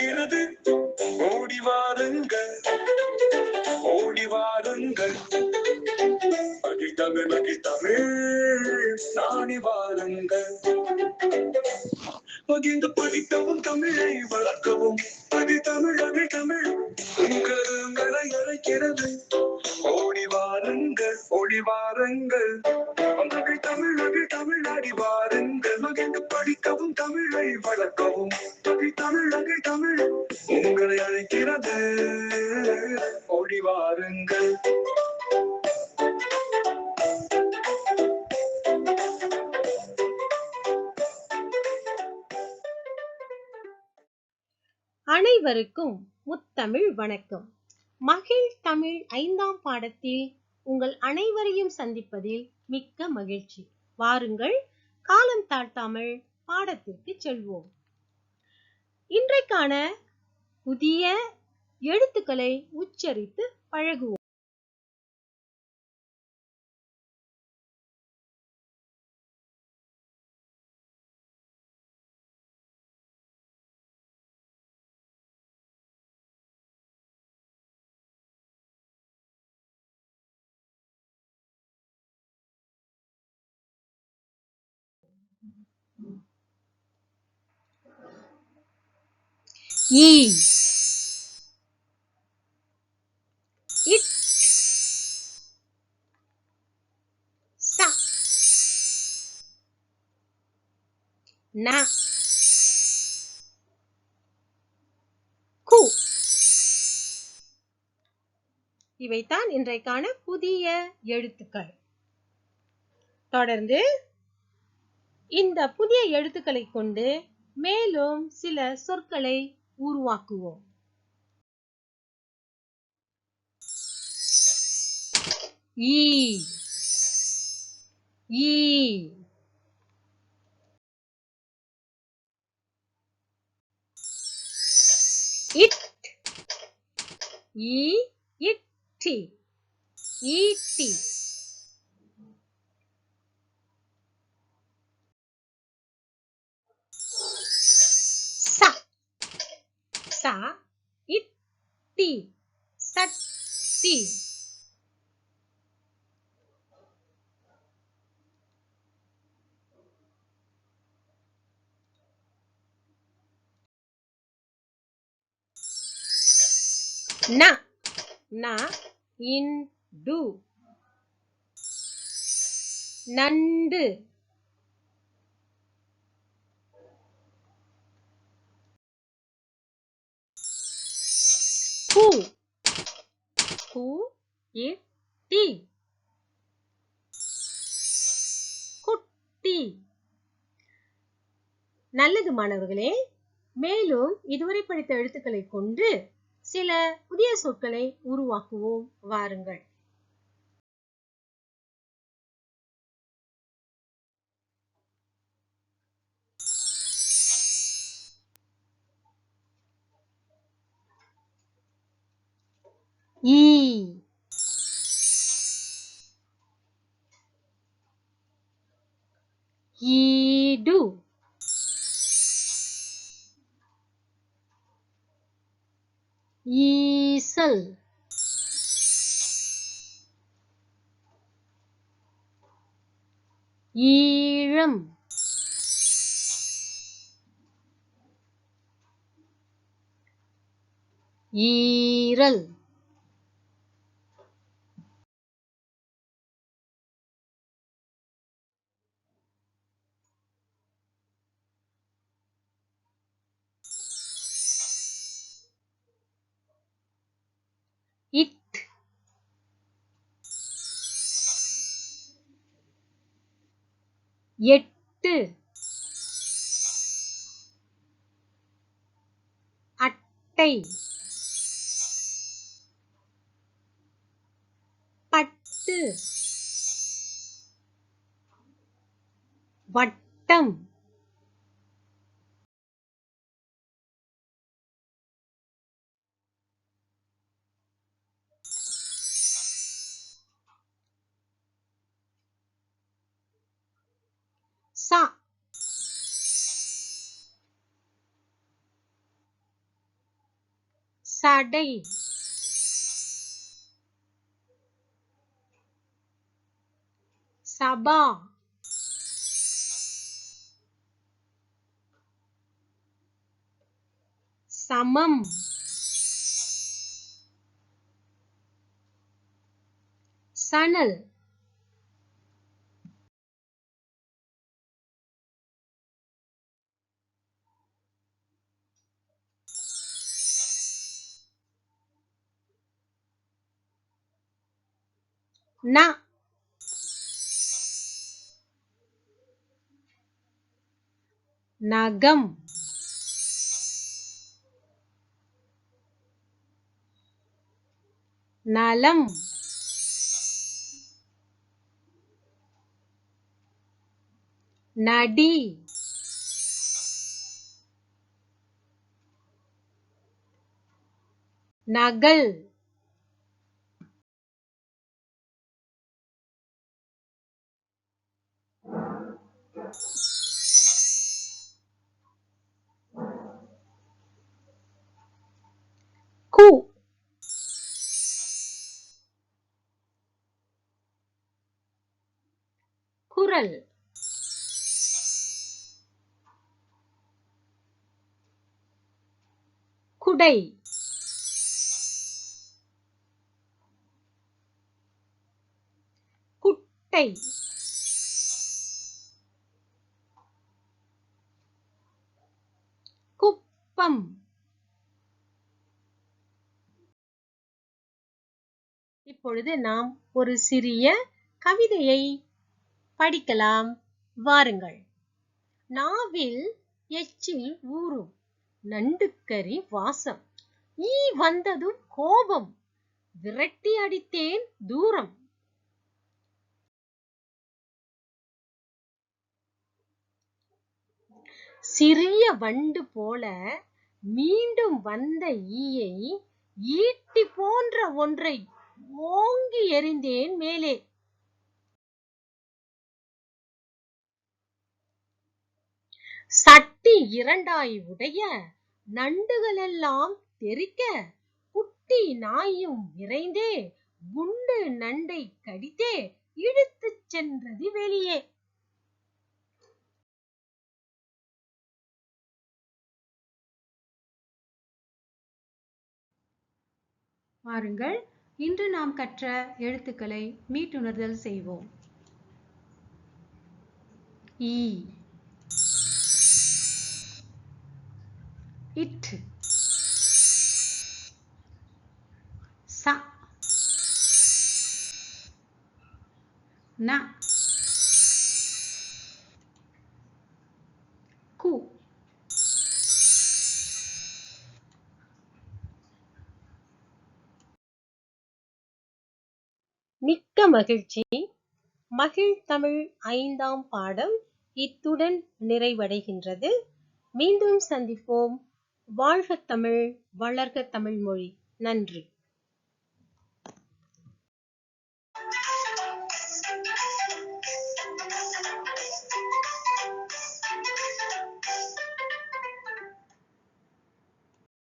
அழைக்கிறது. ஓடி வாருங்கள், ஓடி வாருங்கள். மகிழ்தமிழ் மகிழ்தமிழ் நாடி வாருங்கள். மகிழ்ந்து படிக்கவும் தமிழை வளர்க்கவும் தமிழ் தமிழ் உங்களை அழைக்கிறது. ஓடி வாருங்கள், ஓடி வாருங்கள். மகிழ் தமிழ் நாடி வாருங்கள். மகிழ்ந்து படிக்கவும் தமிழை வளர்க்கவும் தமிழ் உங்களை அழைக்கிறது. ஓடி வாருங்கள். அனைவருக்கும் முத்தமிழ் வணக்கம். மகிழ் தமிழ் 5ஆம் பாடத்தில் உங்கள் அனைவரையும் சந்திப்பதில் மிக்க மகிழ்ச்சி. வாருங்கள், காலம் தாழ்த்தாமல் பாடத்திற்கு செல்வோம். இன்றைக்கான புதிய எழுத்துக்களை உச்சரித்து பழகுவோம். ஈ, இட், ச, ந, கு. இவைதான் இன்றைக்கான புதிய எழுத்துக்கள். தொடர்ந்து இந்த புதிய எழுத்துக்களை கொண்டு மேலும் சில சொற்களை உருவாக்குவோம். ஈ, ஈ, இட், ஈ, இட்டி, ஈட்டி. ச, ச, இட்டி, சட்டி. ந, ந, இண்டு, நண்டு. கு, கு, இட்டி, குட்டி. நல்லது மாணவர்களே, மேலும் இதுவரை படித்த எழுத்துக்களை கொண்டு சில புதிய சொற்களை உருவாக்குவோம். வாருங்கள். ஈ, ஈடு, ஈசல், ஈழம், ஈரல், இட், எட்டு, அட்டை, பட்டு, வட்டம், ச, சடை, சபா, சமம், சணல், ந, நகம், நலம், நடி, நகல், கு, குரல், குடை, குட்டை, குப்பம். இப்பொழுது நாம் ஒரு சிறிய கவிதையை படிக்கலாம். வாருங்கள். நாவில் எச்சில் ஊறும், நண்டுக்கறி வாசம், ஈ வந்ததும் கோபம், விரட்டி அடித்தேன் தூரம். சிறிய வண்டு போல மீண்டும் வந்த ஈயை ஈட்டி போன்ற ஒன்றை ஓங்கி எறிந்தேன் மேலே. சட்டி இரண்டாய் உடைய நண்டுகளெல்லாம் தெறிக்க, குட்டி நாயும் விரைந்தே குண்டு நண்டை கடித்தே இழுத்துச் சென்றது வெளியே. வாருங்கள், இன்று நாம் கற்ற எழுத்துக்களை மீட்டுணர்தல் செய்வோம். ஈ, இட், ச, ந, கு. மிக்க மகிழ்ச்சி. மகிழ் தமிழ் 5ஆம் பாடம் இத்துடன் நிறைவடைகின்றது. மீண்டும் சந்திப்போம். வாழ்க தமிழ், வளர்க தமிழ் மொழி. நன்றி.